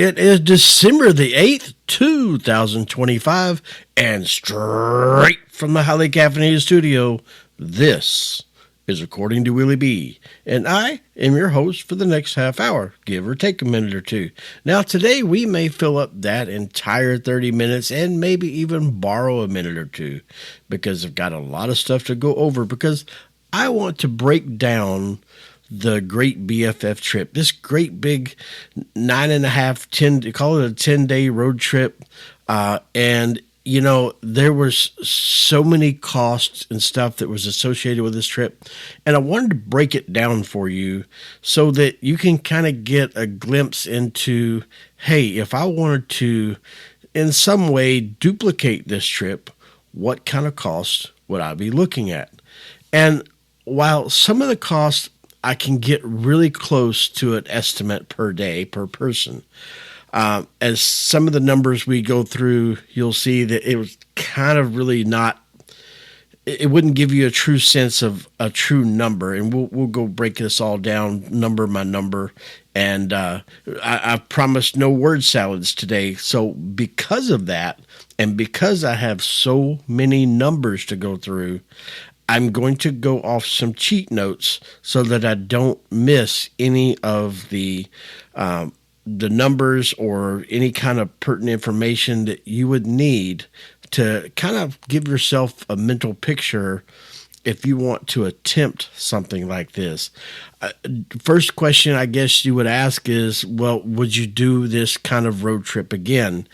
It is December the 8th, 2025, and straight from the highly caffeinated studio, this is According to Willie B. And I am your host for the next half hour, give or take a minute or two. Now, today we may fill up that entire 30 minutes and maybe even borrow a minute or two because I've got a lot of stuff to go over because I want to break down the great BFF trip, this great big 9.5, call it a 10-day road trip. And, you know, there was so many costs and stuff that was associated with this trip. And I wanted to break it down for you so that you can kind of get a glimpse into, hey, if I wanted to in some way duplicate this trip, what kind of costs would I be looking at? And while some of the costs I can get really close to an estimate per day, per person. As some of the numbers we go through, you'll see that it was kind of really not, it wouldn't give you a true sense of a true number. And we'll go break this all down number by number. And I promised no word salads today. So because of that, and because I have so many numbers to go through, I'm going to go off some cheat notes so that I don't miss any of the numbers or any kind of pertinent information that you would need to kind of give yourself a mental picture if you want to attempt something like this. First question I guess you would ask is, well, would you do this kind of road trip again?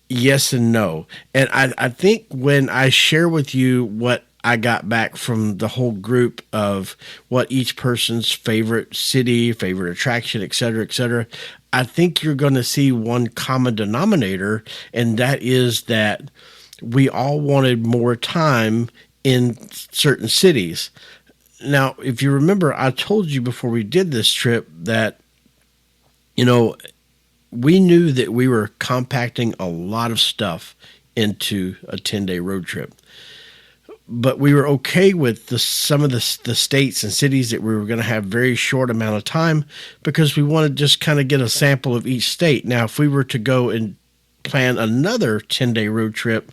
Yes and no. And I think when I share with you what I got back from the whole group of what each person's favorite city, favorite attraction, et cetera, I think you're going to see one common denominator, and that is that we all wanted more time in certain cities. Now, if you remember, I told you before we did this trip that, you know, we knew that we were compacting a lot of stuff into a 10-day road trip. But we were okay with some of the states and cities that we were going to have very short amount of time because we wanted to just kind of get a sample of each state. Now, if we were to go and plan another 10-day road trip,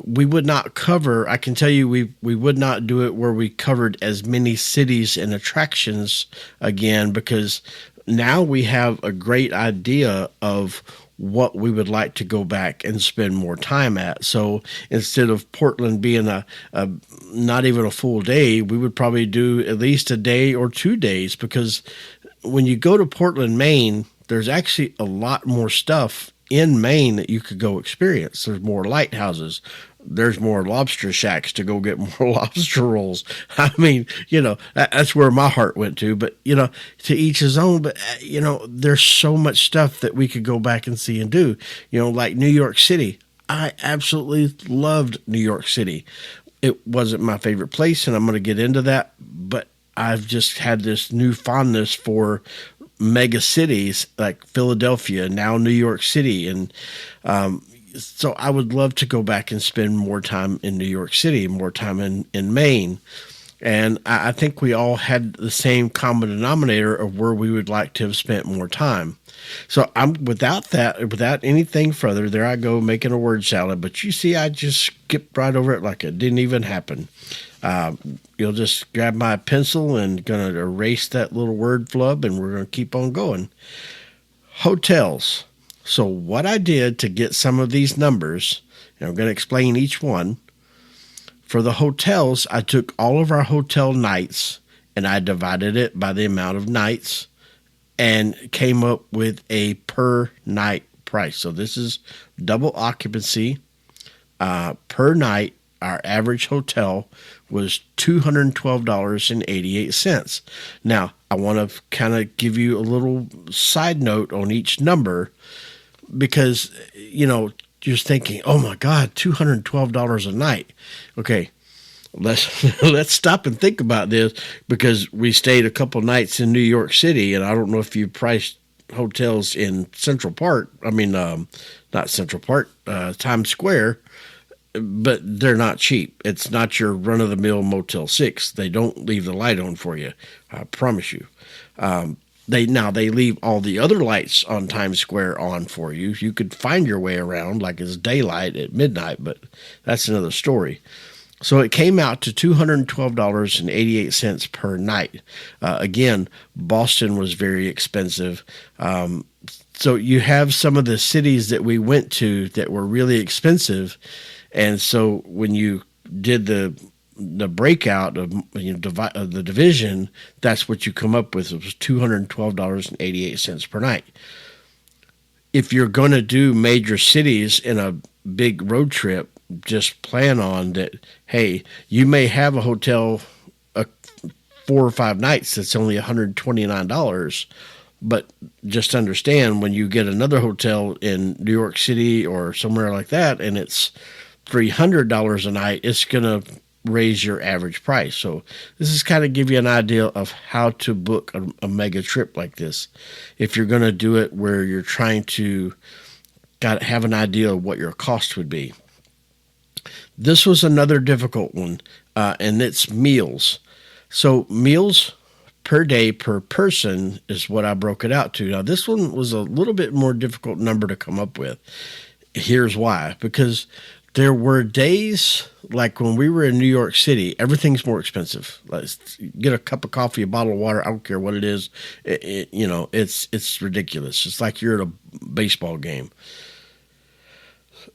we would not cover, I can tell you, we would not do it where we covered as many cities and attractions again, because now we have a great idea of what we would like to go back and spend more time at. So instead of Portland being a not even a full day, we would probably do at least a day or 2 days, because when you go to Portland, Maine, there's actually a lot more stuff in Maine that you could go experience. There's more lighthouses. There's more lobster shacks to go get more lobster rolls. I mean, you know, that's where my heart went to, but, you know, to each his own. But, you know, there's so much stuff that we could go back and see and do, you know, like New York City. I absolutely loved New York City. It wasn't my favorite place, and I'm going to get into that, but I've just had this new fondness for mega cities like Philadelphia, now New York City. And, so I would love to go back and spend more time in New York City, more time in Maine. And I think we all had the same common denominator of where we would like to have spent more time. So without anything further, there I go making a word salad. But you see, I just skipped right over it like it didn't even happen. You'll just grab my pencil and going to erase that little word flub, and we're going to keep on going. Hotels. So what I did to get some of these numbers, and I'm going to explain each one. For the hotels, I took all of our hotel nights and I divided it by the amount of nights and came up with a per night price. So this is double occupancy. Per night, our average hotel was $212.88. Now, I want to kind of give you a little side note on each number, because, you know, you're thinking, oh my God, $212 a night. Okay, let's stop and think about this, because we stayed a couple nights in New York City, and I don't know if you priced hotels in Central Park. I mean, not Central Park, Times Square, but they're not cheap. It's not your run-of-the-mill Motel 6. They don't leave the light on for you, I promise you. They leave all the other lights on Times Square on for you. You could find your way around like it's daylight at midnight, but that's another story. So it came out to $212.88 per night. Again, Boston was very expensive. So you have some of the cities that we went to that were really expensive, and so when you did the breakout of of the division, that's what you come up with. It was $212.88 per night. If you're going to do major cities in a big road trip, just plan on that. Hey, you may have a hotel 4 or 5 nights that's only $129. But just understand, when you get another hotel in New York City or somewhere like that, and it's $300 a night, it's going to raise your average price. So this is kind of give you an idea of how to book a mega trip like this. If you're going to do it where you're trying to have an idea of what your cost would be. This was another difficult one, and it's meals. So meals per day per person is what I broke it out to. Now, this one was a little bit more difficult number to come up with. Here's why. Because there were days like when we were in New York City, everything's more expensive. Let's get a cup of coffee, a bottle of water, I don't care what it is. It's ridiculous. It's like you're at a baseball game.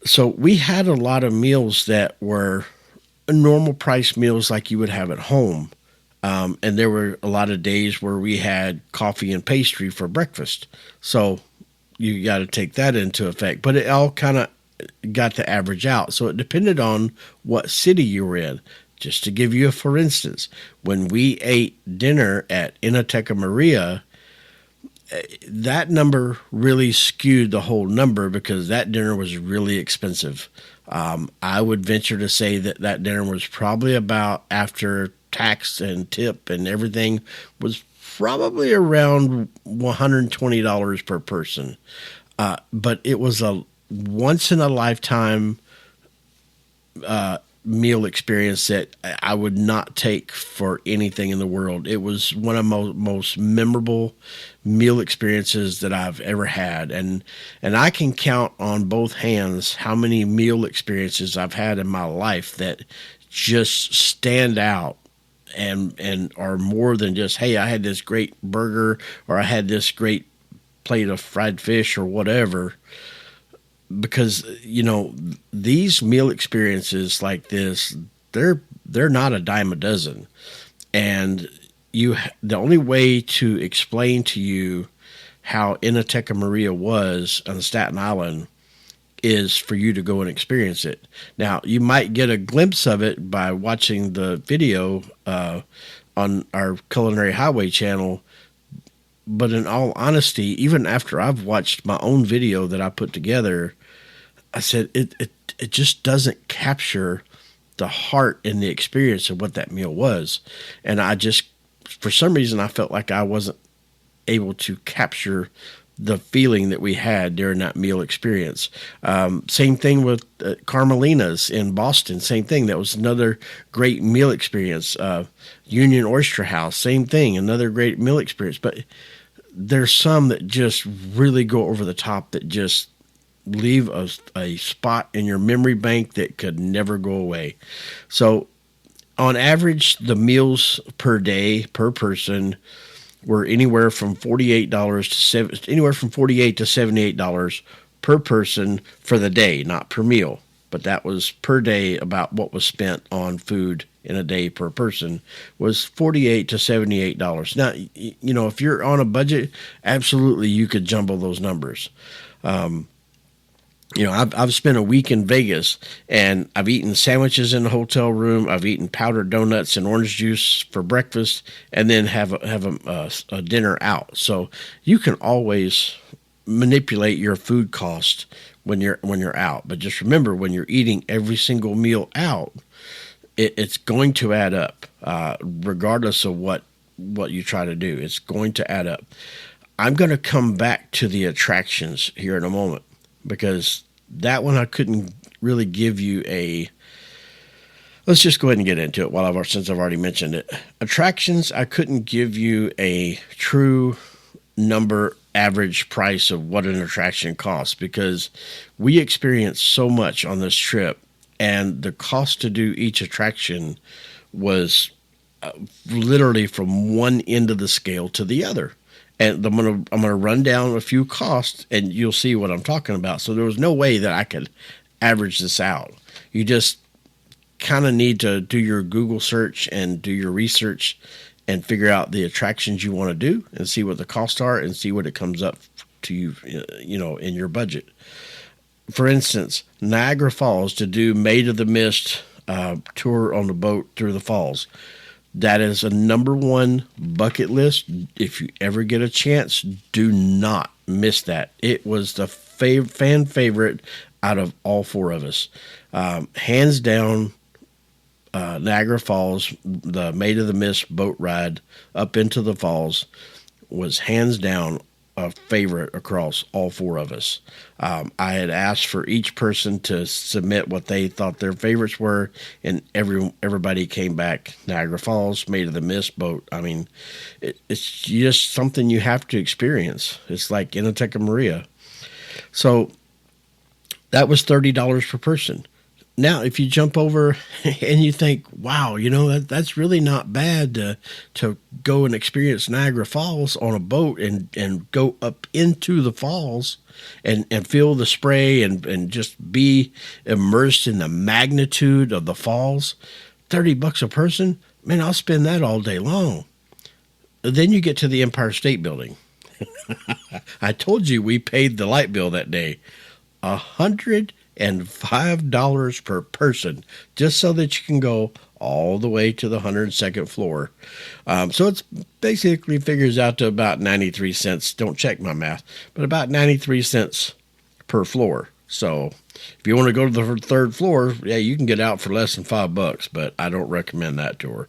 So we had a lot of meals that were normal price meals like you would have at home. And there were a lot of days where we had coffee and pastry for breakfast. So you got to take that into effect. But it all kind of got to average out. So it depended on what city you were in. Just to give you a for instance, when we ate dinner at Enoteca Maria, that number really skewed the whole number because that dinner was really expensive. I would venture to say that dinner was probably about, after tax and tip and everything, was probably around $120 per person. But it was a once in a lifetime meal experience that I would not take for anything in the world. It was one of the most memorable meal experiences that I've ever had. And I can count on both hands how many meal experiences I've had in my life that just stand out and are more than just, hey, I had this great burger or I had this great plate of fried fish or whatever. Because, these meal experiences like this, they're not a dime a dozen. And the only way to explain to you how Enoteca Maria was on Staten Island is for you to go and experience it. Now, you might get a glimpse of it by watching the video on our Culinary Highway channel. But in all honesty, even after I've watched my own video that I put together, I said it just doesn't capture the heart and the experience of what that meal was. And I just, for some reason, I felt like I wasn't able to capture the feeling that we had during that meal experience. Same thing with Carmelina's in Boston. Same thing. That was another great meal experience. Union Oyster House, same thing. Another great meal experience. But there's some that just really go over the top, that just leave a spot in your memory bank that could never go away. So on average, the meals per day per person were anywhere from $48 to $78 per person for the day, not per meal, but that was per day. About what was spent on food in a day per person was $48 to $78. Now, if you're on a budget, absolutely you could jumble those numbers. I've spent a week in Vegas, and I've eaten sandwiches in the hotel room. I've eaten powdered donuts and orange juice for breakfast, and then have a dinner out. So you can always manipulate your food cost when you're out. But just remember, when you're eating every single meal out, it's going to add up, regardless of what you try to do. It's going to add up. I'm going to come back to the attractions here in a moment, because that one I couldn't really give you let's just go ahead and get into it since I've already mentioned it. Attractions, I couldn't give you a true number average price of what an attraction costs, because we experienced so much on this trip, and the cost to do each attraction was literally from one end of the scale to the other. And I'm gonna run down a few costs, and you'll see what I'm talking about. So there was no way that I could average this out. You just kind of need to do your Google search and do your research and figure out the attractions you want to do and see what the costs are and see what it comes up to you, in your budget. For instance, Niagara Falls, to do Maid of the Mist tour on the boat through the falls. That is a number one bucket list. If you ever get a chance, do not miss that. It was the fan favorite out of all four of us. Hands down, Niagara Falls, the Maid of the Mist boat ride up into the falls was hands down a favorite across all four of us. I had asked for each person to submit what they thought their favorites were, and everybody came back. Niagara Falls, Maid of the Mist boat. I mean, it's just something you have to experience. It's like Inoteca Maria. So that was $30 per person. Now, if you jump over and you think, wow, that's really not bad to go and experience Niagara Falls on a boat and go up into the falls and feel the spray and just be immersed in the magnitude of the falls, $30 a person, man, I'll spend that all day long. Then you get to the Empire State Building. I told you we paid the light bill that day. $105 per person, just so that you can go all the way to the 102nd floor. So it's basically figures out to about 93 cents. Don't check my math, but about 93 cents per floor. So if you want to go to the third floor, yeah, you can get out for less than $5, but I don't recommend that tour.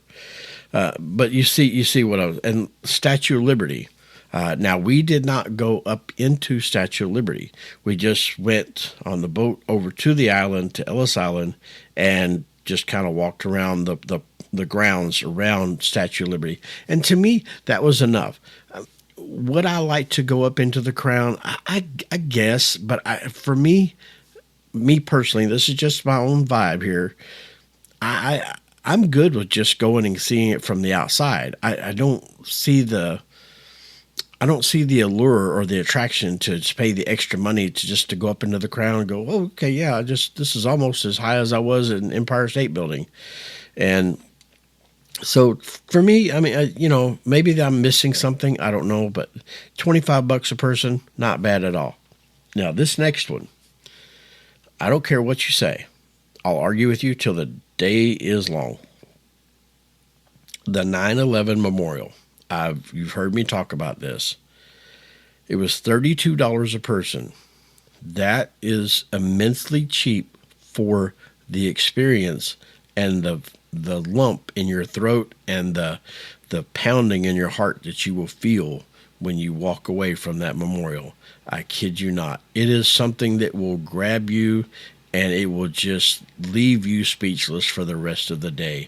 But you see what I was, and Statue of Liberty. Now, we did not go up into Statue of Liberty. We just went on the boat over to the island, to Ellis Island, and just kind of walked around the grounds around Statue of Liberty. And to me, that was enough. Would I like to go up into the crown? I guess, but for me personally, this is just my own vibe here. I'm good with just going and seeing it from the outside. I don't see the allure or the attraction to just pay the extra money to go up into the crown and go, oh, okay, yeah, this is almost as high as I was in Empire State Building. And so for me, I mean, maybe I'm missing something. I don't know, but $25 a person, not bad at all. Now, this next one, I don't care what you say. I'll argue with you till the day is long. The 9/11 Memorial. You've heard me talk about this. It was $32 a person. That is immensely cheap for the experience and the lump in your throat and the pounding in your heart that you will feel when you walk away from that memorial. I kid you not. It is something that will grab you and it will just leave you speechless for the rest of the day.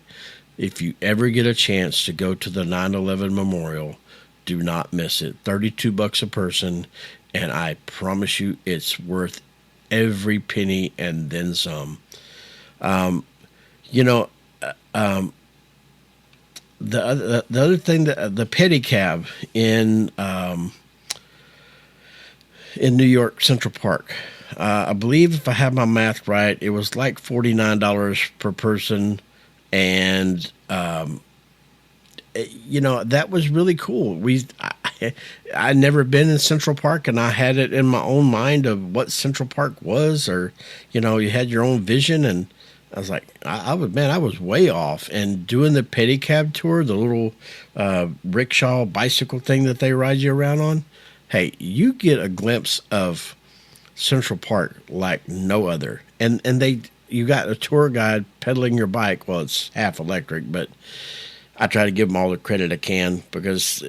If you ever get a chance to go to the 9/11 Memorial, do not miss it. $32 a person, and I promise you it's worth every penny and then some. The other thing, the pedicab in New York Central Park, I believe if I have my math right, it was like $49 per person. And, that was really cool. I'd never been in Central Park, and I had it in my own mind of what Central Park was, or, you had your own vision. And I was like, I was way off. And doing the pedicab tour, the little rickshaw bicycle thing that they ride you around on, hey, you get a glimpse of Central Park like no other. And you got a tour guide pedaling your bike. Well, it's half electric, but I try to give them all the credit I can because,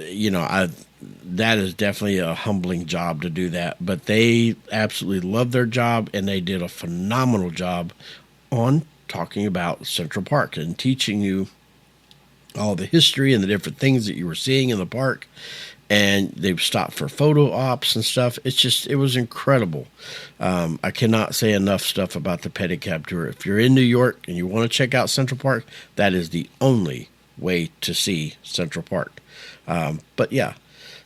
that is definitely a humbling job to do that. But they absolutely love their job, and they did a phenomenal job on talking about Central Park and teaching you all the history and the different things that you were seeing in the park. and they've stopped for photo ops and stuff. It was incredible. I cannot say enough stuff about the pedicab tour. If you're in New York and you want to check out Central Park, that is the only way to see Central Park. But yeah,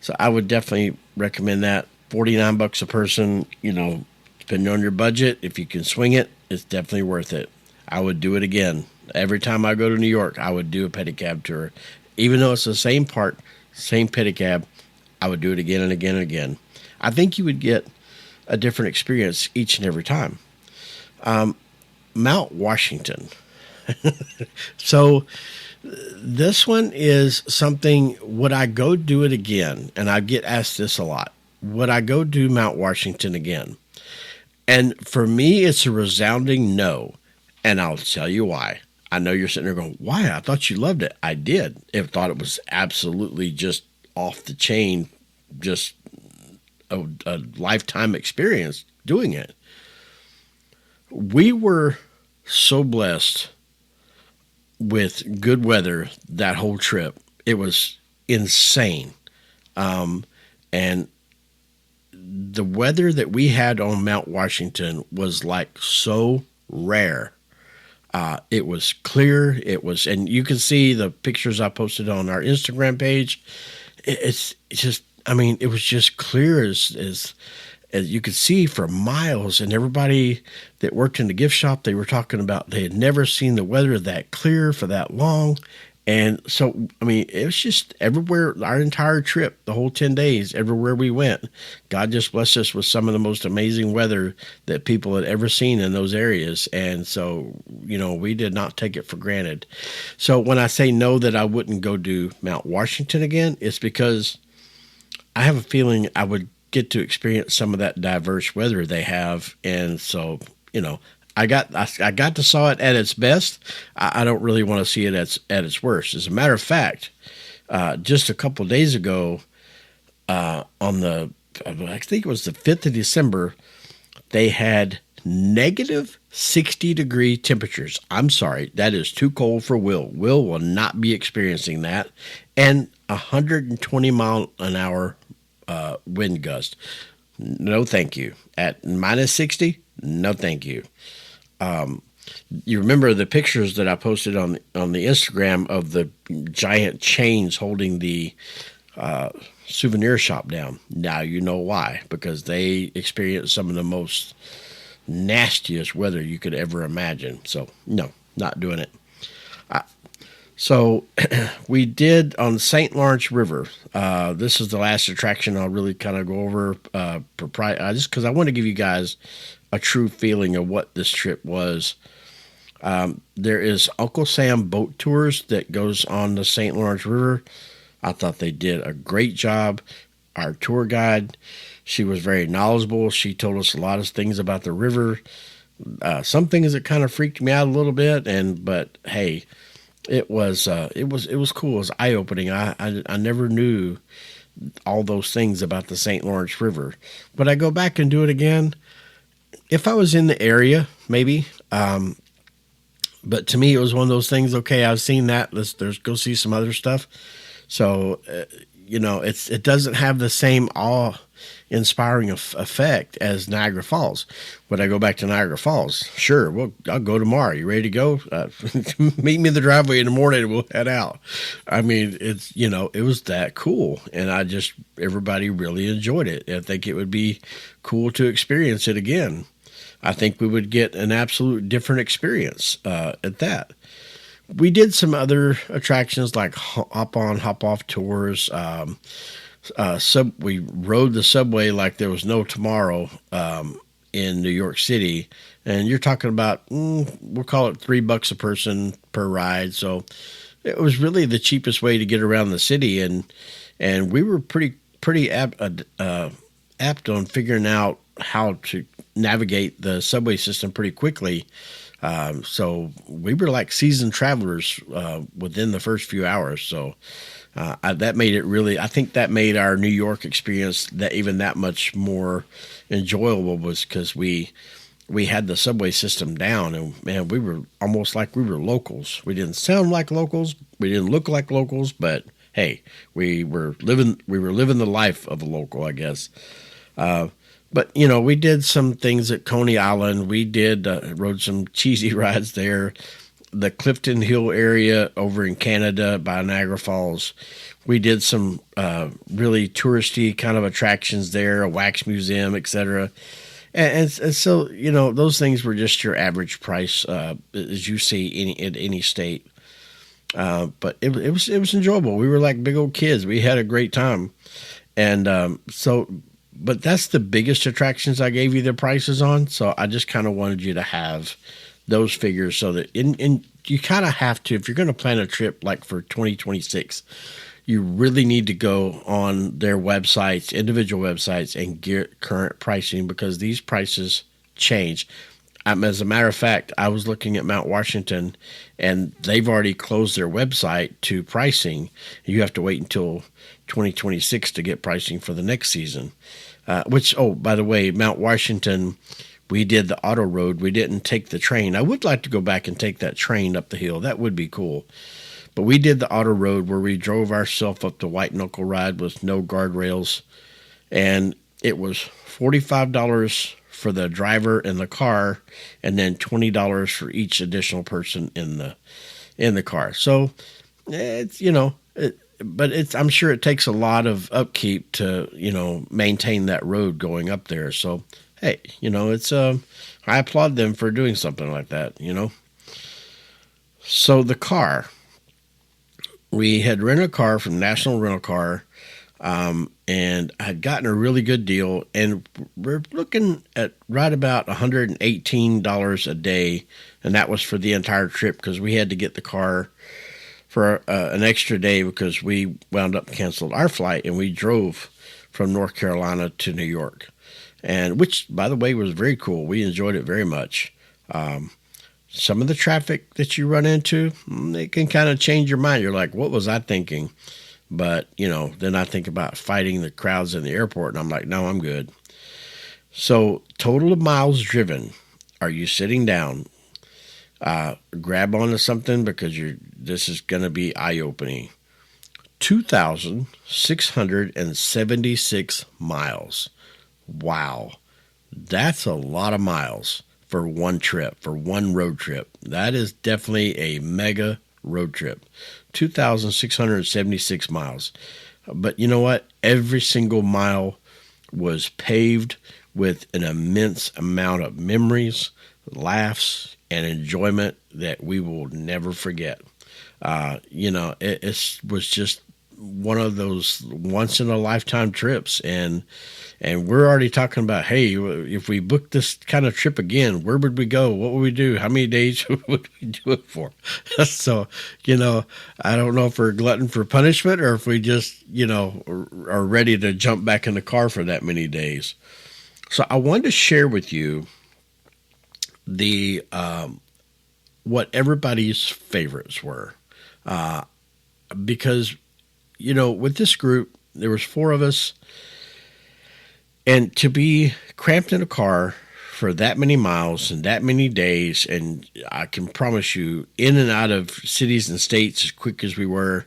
so I would definitely recommend that. $49 a person, depending on your budget. If you can swing it, it's definitely worth it. I would do it again. Every time I go to New York, I would do a pedicab tour. Even though it's the same park, same pedicab, I would do it again and again and again. I think you would get a different experience each and every time. Mount Washington. So this one is something, would I go do it again? And I get asked this a lot. Would I go do Mount Washington again? And for me, it's a resounding no. And I'll tell you why. I know you're sitting there going, why? I thought you loved it. I did. I thought it was absolutely just off the chain, just a lifetime experience doing it. We were so blessed with good weather that whole trip. It was insane. And the weather that we had on Mount Washington was like so rare. It was clear. And you can see the pictures I posted on our Instagram page. It's just, it was just clear as you could see for miles. And everybody that worked in the gift shop, they were talking about they had never seen the weather that clear for that long. And so, it was just everywhere, our entire trip, the whole 10 days, everywhere we went, God just blessed us with some of the most amazing weather that people had ever seen in those areas. And so, we did not take it for granted. So when I say no, that I wouldn't go do Mount Washington again, it's because I have a feeling I would get to experience some of that diverse weather they have. And so, I got to saw it at its best. I don't really want to see it at its worst. As a matter of fact, just a couple of days ago, I think it was the 5th of December, they had negative 60-degree temperatures. I'm sorry, that is too cold for Will. Will not be experiencing that. And 120 mile an hour wind gust. No, thank you. At minus 60, no, thank you. You remember the pictures that I posted on the Instagram of the giant chains holding the souvenir shop down. Now you know why, because they experienced some of the most nastiest weather you could ever imagine. So no, not doing it. So we did on St. Lawrence River. This is the last attraction I'll really kind of go over, just because I want to give you guys a true feeling of what this trip was. There is Uncle Sam Boat Tours that goes on the St. Lawrence River. I thought they did a great job. Our tour guide, she was very knowledgeable. She told us a lot of things about the river. Some things that kind of freaked me out a little bit, but hey, it was cool. It was eye opening. I never knew all those things about the St. Lawrence River. Would I go back and do it again? If I was in the area, maybe. But to me, it was one of those things. Okay, I've seen that. Let's go see some other stuff. So, it doesn't have the same awe-inspiring effect as Niagara Falls. Would I go back to Niagara Falls? Sure. Well, I'll go tomorrow. You ready to go? Meet me in the driveway in the morning and we'll head out. It was that cool. And everybody really enjoyed it. I think it would be cool to experience it again. I think we would get an absolute different experience at that. We did some other attractions like hop on, hop off tours. We rode the subway like there was no tomorrow in New York City. And you're talking about, we'll call it $3 a person per ride. So it was really the cheapest way to get around the city. And we were pretty apt on figuring out how to navigate the subway system pretty quickly. So we were like seasoned travelers within the first few hours. So that made it really, I think that made our New York experience that much more enjoyable, was because we had the subway system down, and man, we were almost like we were locals. We didn't sound like locals. We didn't look like locals, but hey, we were living the life of a local, I guess. But we did some things at Coney Island. We did rode some cheesy rides there. The Clifton Hill area over in Canada by Niagara Falls. We did some really touristy kind of attractions there, a wax museum, etc. And so those things were just your average price as you see in any state. But it was enjoyable. We were like big old kids. We had a great time, and but that's the biggest attractions I gave you the prices on. So I just kind of wanted you to have those figures so that you kind of have to, if you're going to plan a trip like for 2026, you really need to go on their websites, individual websites, and get current pricing because these prices change. As a matter of fact, I was looking at Mount Washington, and they've already closed their website to pricing. You have to wait until 2026 to get pricing for the next season. By the way, Mount Washington, we did the auto road. We didn't take the train. I would like to go back and take that train up the hill. That would be cool. But we did the auto road where we drove ourselves up the White Knuckle Ride with no guardrails. And it was $45 for the driver in the car, and then $20 for each additional person in the car. So it's I'm sure it takes a lot of upkeep to maintain that road going up there. So hey, it's I applaud them for doing something like that. So the car, we had rented a car from National Rental Car. And I had gotten a really good deal, and we're looking at right about $118 a day, and that was for the entire trip because we had to get the car for an extra day because we wound up canceled our flight, and we drove from North Carolina to New York, and which, by the way, was very cool. We enjoyed it very much. Some of the traffic that you run into, it can kind of change your mind. You're like, what was I thinking? But, then I think about fighting the crowds in the airport, and I'm like, no, I'm good. So, total of miles driven. Are you sitting down? Grab onto something because this is going to be eye-opening. 2,676 miles. Wow. That's a lot of miles for one trip, for one road trip. That is definitely a mega road trip. 2,676 miles. But you know what? Every single mile was paved with an immense amount of memories, laughs, and enjoyment that we will never forget. It was just one of those once in a lifetime trips, and we're already talking about, hey, if we book this kind of trip again, where would we go? What would we do? How many days would we do it for? So, I don't know if we're glutton for punishment or if we just, are ready to jump back in the car for that many days. So I wanted to share with you the what everybody's favorites were, because with this group there was 4 of us, and to be cramped in a car for that many miles and that many days, and I can promise you, in and out of cities and states as quick as we were,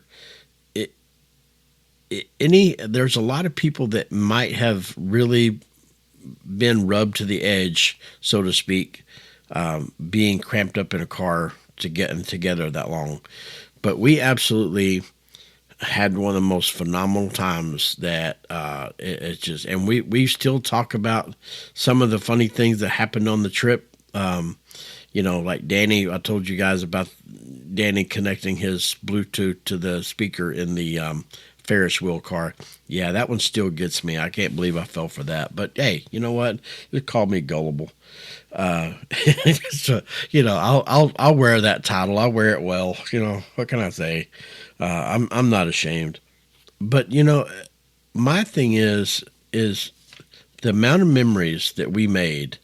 there's a lot of people that might have really been rubbed to the edge, so to speak, being cramped up in a car to get them together that long. But we absolutely had one of the most phenomenal times that it's just, and we still talk about some of the funny things that happened on the trip. Like Danny, I told you guys about Danny connecting his Bluetooth to the speaker in the Ferris wheel car. Yeah, that one still gets me. I can't believe I fell for that. But hey, you know what? You called me gullible. So, I'll wear that title. I'll wear it well. What can I say? I'm not ashamed. But my thing is the amount of memories that we made,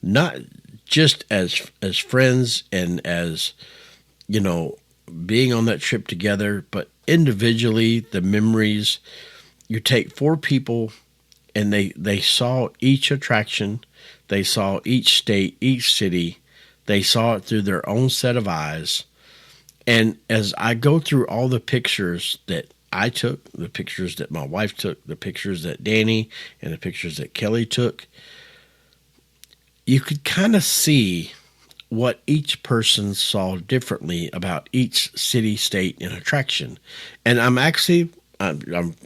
not just as friends and as being on that trip together, but individually, the memories. You take 4 people, and they saw each attraction, they saw each state, each city, they saw it through their own set of eyes. And as I go through all the pictures that I took, the pictures that my wife took, the pictures that Danny and the pictures that Kelly took, you could kind of see what each person saw differently about each city, state, and attraction. And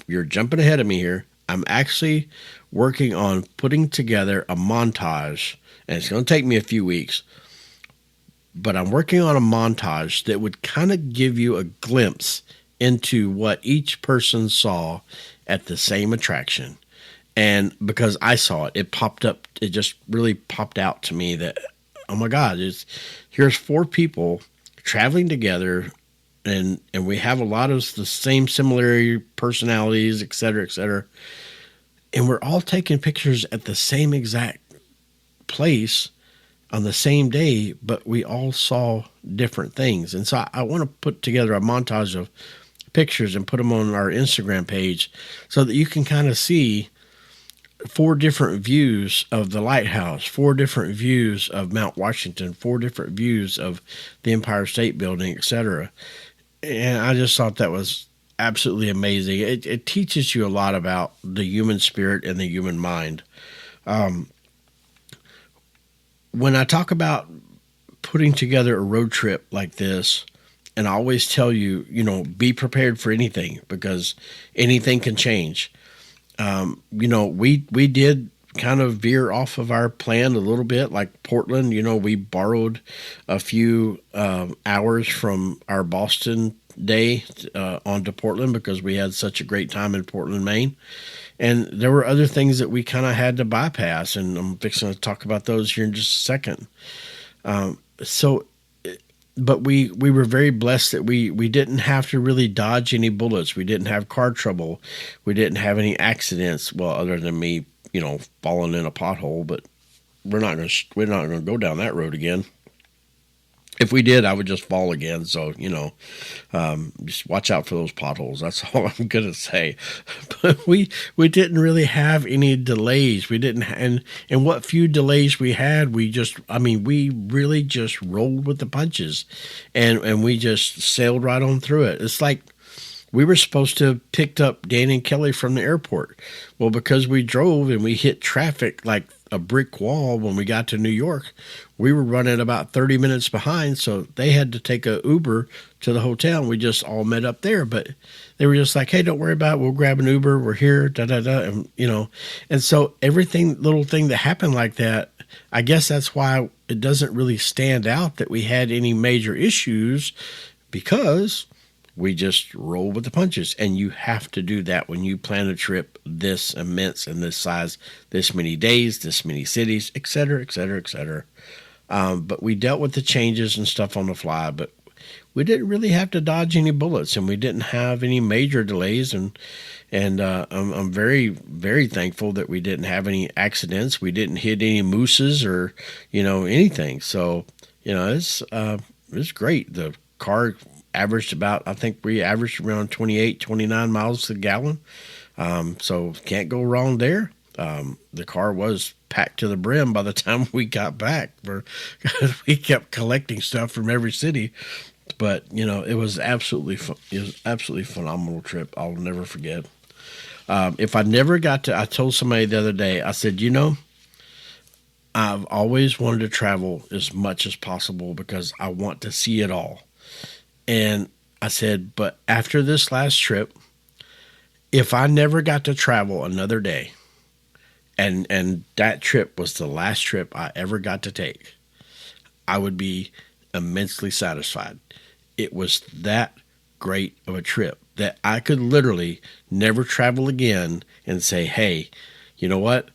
you're jumping ahead of me here. I'm actually working on putting together a montage, and it's going to take me a few weeks, but I'm working on a montage that would kind of give you a glimpse into what each person saw at the same attraction. And because I saw it, it popped up, it just really popped out to me that, oh my God, here's four people traveling together, and we have a lot of the same similar personalities, et cetera, et cetera. And we're all taking pictures at the same exact place on the same day, but we all saw different things. And so I want to put together a montage of pictures and put them on our Instagram page so that you can kind of see four different views of the lighthouse, four different views of Mount Washington, four different views of the Empire State Building, etc. And I just thought that was absolutely amazing. It teaches you a lot about the human spirit and the human mind. When I talk about putting together a road trip like this, and I always tell you, be prepared for anything, because anything can change. We did kind of veer off of our plan a little bit, like Portland. We borrowed a few hours from our Boston day onto Portland because we had such a great time in Portland, Maine. And there were other things that we kind of had to bypass, and I'm fixing to talk about those here in just a second. But we were very blessed that we didn't have to really dodge any bullets. We didn't have car trouble. We didn't have any accidents. Well, other than me, falling in a pothole. But we're not going to go down that road again. If we did, I would just fall again. So just watch out for those potholes. That's all I'm going to say. But we didn't really have any delays. We didn't, and what few delays we had, we really just rolled with the punches, and we just sailed right on through it. It's like we were supposed to have picked up Dan and Kelly from the airport. Well, because we drove and we hit traffic like a brick wall when we got to New York, we were running about 30 minutes behind, so they had to take a Uber to the hotel, and we just all met up there. But they were just like, hey, don't worry about it. We'll grab an Uber. We're here, da-da-da, and so little thing that happened like that, I guess that's why it doesn't really stand out that we had any major issues, because we just roll with the punches. And you have to do that when you plan a trip this immense and this size, this many days, this many cities, et cetera, et cetera, et cetera. But we dealt with the changes and stuff on the fly, but we didn't really have to dodge any bullets, and we didn't have any major delays. And I'm very, very thankful that we didn't have any accidents. We didn't hit any mooses or, anything. So, it's great. The car averaged we averaged around 28, 29 miles a gallon. So can't go wrong there. The car was packed to the brim by the time we got back, because we kept collecting stuff from every city. But it was absolutely phenomenal trip. I'll never forget. If I never got to, I told somebody the other day, I said, I've always wanted to travel as much as possible because I want to see it all. And I said, but after this last trip, if I never got to travel another day, and that trip was the last trip I ever got to take, I would be immensely satisfied. It was that great of a trip that I could literally never travel again and say, hey, you know what?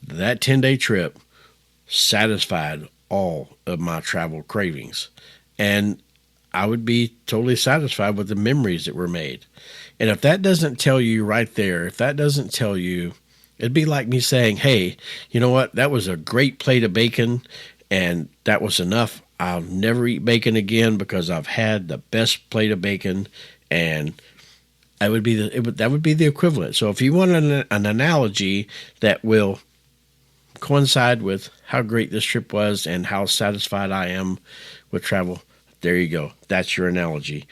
That 10-day trip satisfied all of my travel cravings. And I would be totally satisfied with the memories that were made. And if that doesn't tell you right there, it'd be like me saying, hey, you know what? That was a great plate of bacon, and that was enough. I'll never eat bacon again because I've had the best plate of bacon. And that would be the equivalent. So if you want an analogy that will coincide with how great this trip was and how satisfied I am with travel, There you go. That's your analogy.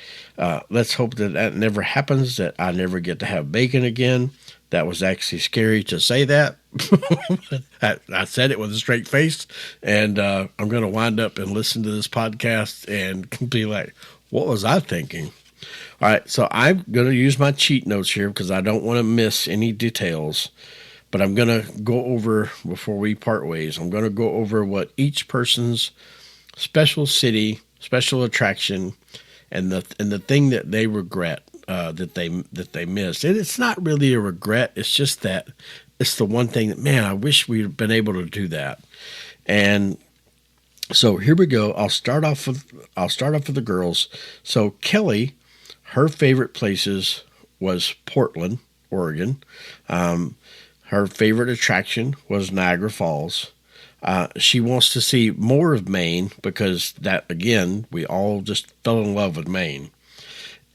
Let's hope that that never happens, that I never get to have bacon again. That was actually scary to say that. I said it with a straight face, and I'm going to wind up and listen to this podcast and be like, what was I thinking? All right, so I'm going to use my cheat notes here because I don't want to miss any details. But I'm going to go over, before we part ways, I'm going to go over what each person's special city, special attraction, and the thing that they regret, that they missed. And it's not really a regret. It's just that it's the one thing that, man, I wish we'd been able to do that. And so here we go. I'll start off with the girls. So Kelly, her favorite places was Portland, Oregon. Her favorite attraction was Niagara Falls. She wants to see more of Maine because that, again, we all just fell in love with Maine.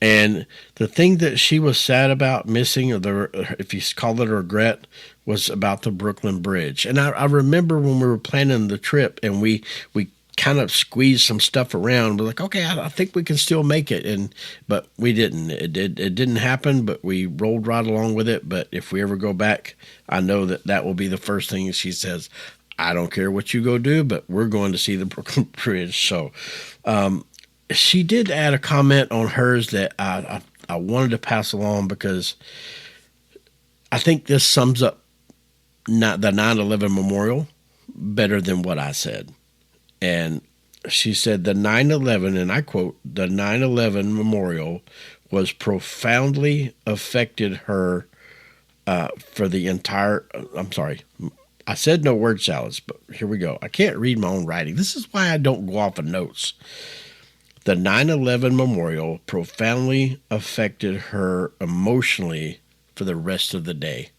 And the thing that she was sad about missing, or if you call it a regret, was about the Brooklyn Bridge. And I remember when we were planning the trip and we kind of squeezed some stuff around. We're like, okay, I think we can still make it, but we didn't. It didn't happen, but we rolled right along with it. But if we ever go back, I know that will be the first thing she says. I don't care what you go do, but we're going to see the Brooklyn Bridge. So she did add a comment on hers that I wanted to pass along because I think this sums up the 9/11 memorial better than what I said. And she said the 9/11, and I quote, the 9/11 memorial was profoundly affected her for the entire, I'm sorry, I said no word salads, but here we go. I can't read my own writing. This is why I don't go off of notes. The 9/11 memorial profoundly affected her emotionally for the rest of the day.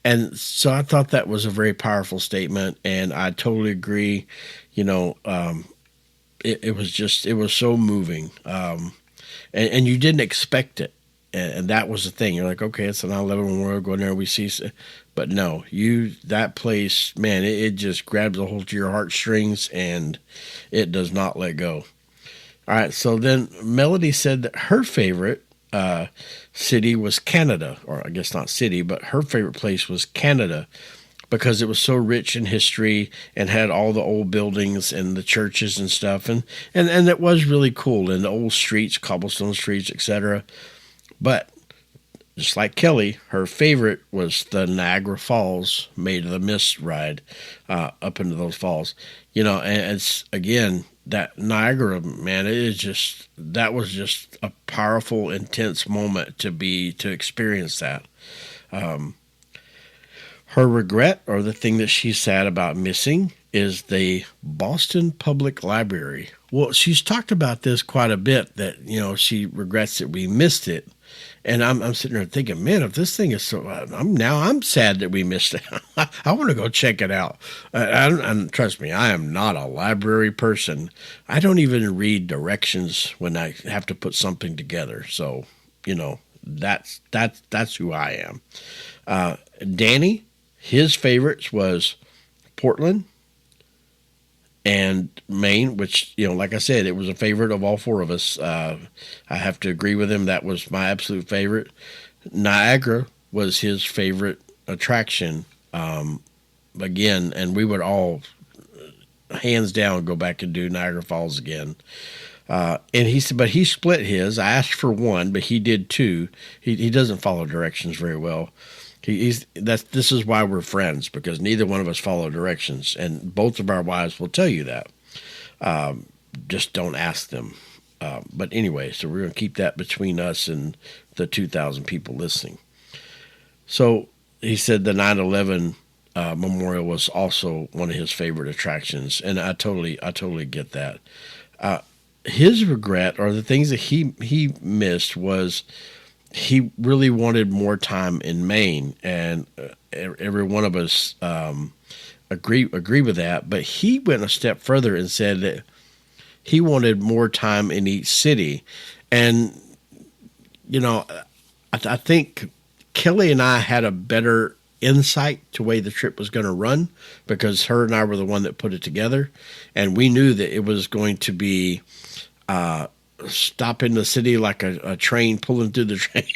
And so I thought that was a very powerful statement, and I totally agree. You know, it was so moving. And you didn't expect it. And that was the thing. You're like, okay, it's an 9/11 memorial, go in there, we see. But no, that place, man, it just grabs a hold to your heartstrings, and it does not let go. All right, so then Melody said that her favorite city was Canada, or I guess not city, but her favorite place was Canada because it was so rich in history and had all the old buildings and the churches and stuff, and it was really cool, and the old streets, cobblestone streets, etc. But just like Kelly, her favorite was the Niagara Falls, Made of the Mist ride up into those falls. You know, and it's, again, that Niagara, man, that was just a powerful, intense moment to experience that. Her regret, or the thing that she's sad about missing, is the Boston Public Library. Well, she's talked about this quite a bit, that, you know, she regrets that we missed it. And I'm sitting there thinking, man, if this thing is so, I'm sad that we missed it. I want to go check it out. And trust me, I am not a library person. I don't even read directions when I have to put something together. So, you know, that's who I am. Danny, his favorites was Portland and Maine, which, you know, like I said, it was a favorite of all four of us. I have to agree with him. That was my absolute favorite. Niagara was his favorite attraction. Again, and we would all, hands down, go back and do Niagara Falls again. And he said, but he split his. I asked for one, but he did two. He doesn't follow directions very well. This is why we're friends, because neither one of us follow directions, and both of our wives will tell you that. Just don't ask them. But anyway, so we're going to keep that between us and the 2,000 people listening. So he said the 9/11 memorial was also one of his favorite attractions, and I totally get that. His regret, or the things that he missed, was he really wanted more time in Maine, and every one of us agree with that. But he went a step further and said that he wanted more time in each city. And, you know, I think Kelly and I had a better insight to the way the trip was going to run, because her and I were the one that put it together, and we knew that it was going to be stop in the city like a train pulling through the train,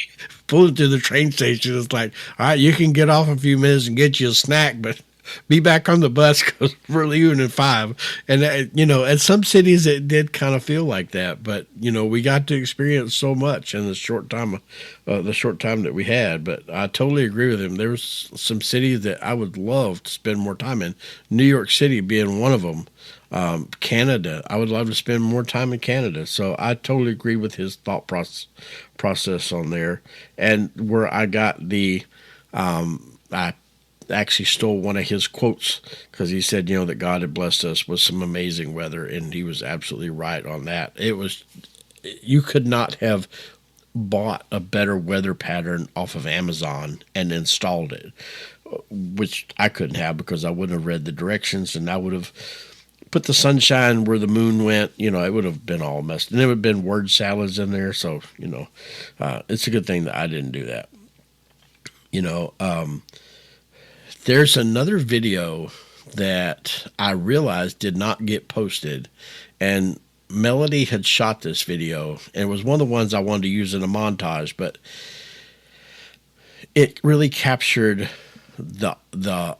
pulling through the train station. It's like, all right, you can get off a few minutes and get you a snack, but be back on the bus because we're leaving at 5. And at some cities it did kind of feel like that, but we got to experience so much in the short time that we had. But I totally agree with him. There was some cities that I would love to spend more time in. New York City being one of them. Canada, I would love to spend more time in Canada. So I totally agree with his thought process on there. And where I got I actually stole one of his quotes because he said, that God had blessed us with some amazing weather, and he was absolutely right on that. You could not have bought a better weather pattern off of Amazon and installed it, which I couldn't have because I wouldn't have read the directions, and I would have put the sunshine where the moon went. It would have been all messed, and there would have been word salads in there. So it's a good thing that I didn't do that. There's another video that I realized did not get posted, and Melody had shot this video, and it was one of the ones I wanted to use in a montage, but it really captured the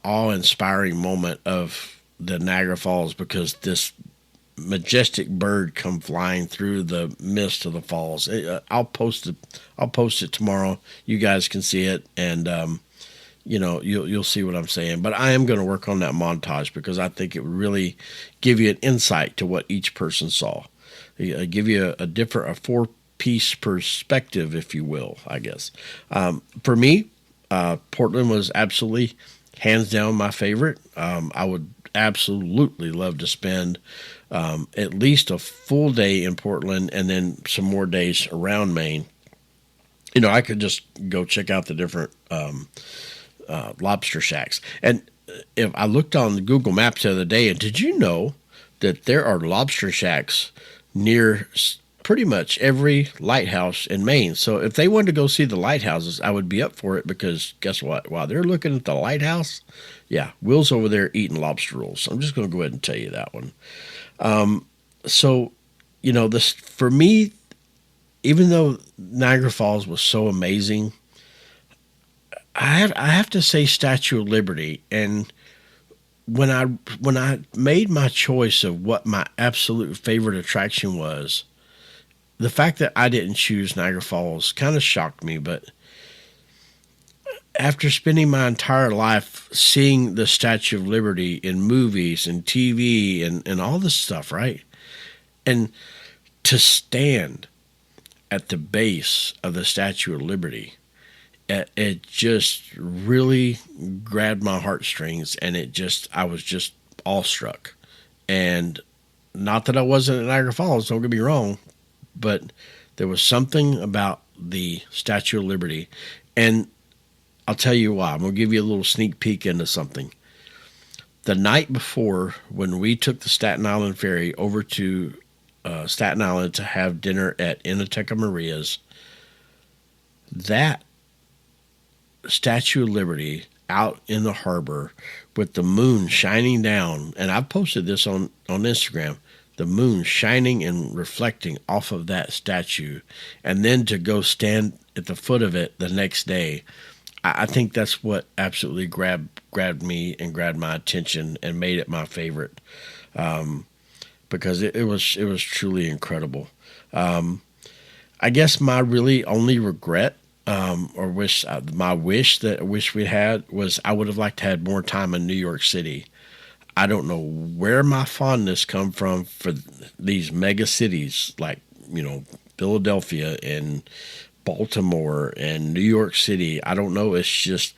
awe-inspiring moment of the Niagara Falls, because this majestic bird come flying through the mist of the falls. I'll post it tomorrow. You guys can see it, and you'll see what I'm saying. But I am going to work on that montage because I think it would really give you an insight to what each person saw. Give you a 4-piece perspective, if you will, I guess. For me, Portland was absolutely, hands down, my favorite. I would absolutely love to spend at least a full day in Portland and then some more days around Maine. I could just go check out the different lobster shacks. And if I looked on the Google Maps the other day, and did you know that there are lobster shacks near pretty much every lighthouse in Maine? So if they wanted to go see the lighthouses, I would be up for it, because guess what? While they're looking at the lighthouse, yeah, Will's over there eating lobster rolls. So I'm just going to go ahead and tell you that one. This, for me, even though Niagara Falls was so amazing, I have to say Statue of Liberty. And when I made my choice of what my absolute favorite attraction was, the fact that I didn't choose Niagara Falls kind of shocked me. But after spending my entire life seeing the Statue of Liberty in movies and TV and all this stuff, right? And to stand at the base of the Statue of Liberty, it just really grabbed my heartstrings, and I was just awestruck. And not that I wasn't at Niagara Falls, don't get me wrong, but there was something about the Statue of Liberty. And I'll tell you why. I'm going to give you a little sneak peek into something. The night before, when we took the Staten Island ferry over to Staten Island to have dinner at Inoteca Maria's, that Statue of Liberty out in the harbor with the moon shining down, and I've posted this on Instagram, the moon shining and reflecting off of that statue, and then to go stand at the foot of it the next day, I think that's what absolutely grabbed me and grabbed my attention and made it my favorite, because it was truly incredible. I guess my really only regret, or wish that I wish we had, was I would have liked to have more time in New York City. I don't know where my fondness come from for these mega cities like, Philadelphia and Baltimore and New York City. I don't know. It's just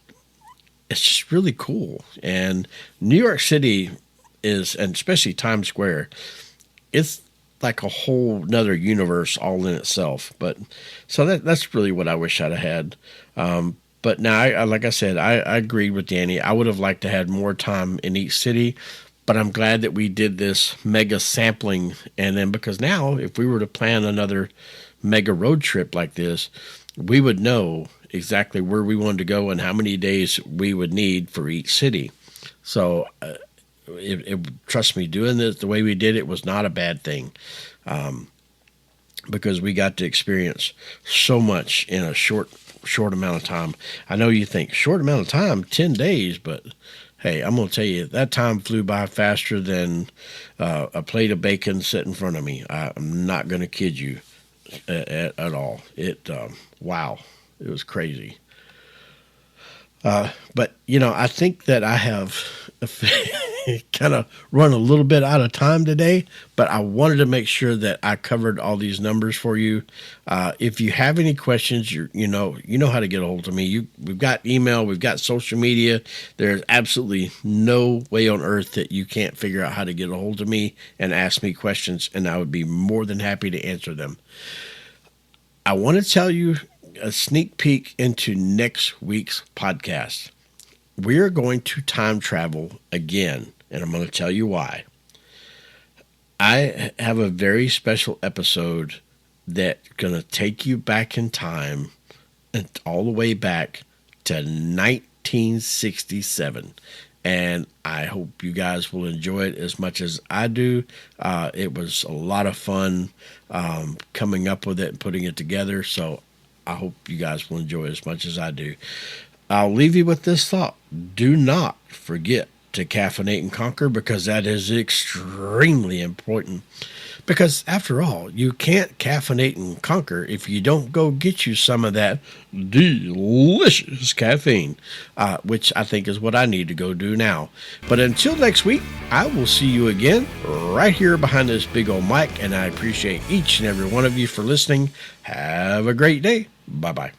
really cool. And New York City is, and especially Times Square, it's like a whole nother universe all in itself. But so that's really what I wish I'd have had. But now, like I said, I agreed with Danny. I would have liked to have more time in each city, but I'm glad that we did this mega sampling. And then, because now, if we were to plan another mega road trip like this, we would know exactly where we wanted to go and how many days we would need for each city. So, trust me, doing this the way we did it was not a bad thing. because we got to experience so much in a short amount of time. I know you think short amount of time, 10 days, but hey, I'm going to tell you, that time flew by faster than a plate of bacon set in front of me. I'm not going to kid you at all. Wow, it was crazy. But, I think that I have kind of run a little bit out of time today, but I wanted to make sure that I covered all these numbers for you. If you have any questions, you know how to get a hold of me. We've got email, we've got social media. There's absolutely no way on earth that you can't figure out how to get a hold of me and ask me questions, and I would be more than happy to answer them. I want to tell you a sneak peek into next week's podcast. We're going to time travel again, and I'm going to tell you why. I have a very special episode that's going to take you back in time and all the way back to 1967. And I hope you guys will enjoy it as much as I do. It was a lot of fun coming up with it and putting it together. So I hope you guys will enjoy it as much as I do. I'll leave you with this thought. Do not forget to caffeinate and conquer, because that is extremely important. Because after all, you can't caffeinate and conquer if you don't go get you some of that delicious caffeine, which I think is what I need to go do now. But until next week, I will see you again right here behind this big old mic, and I appreciate each and every one of you for listening. Have a great day. Bye-bye.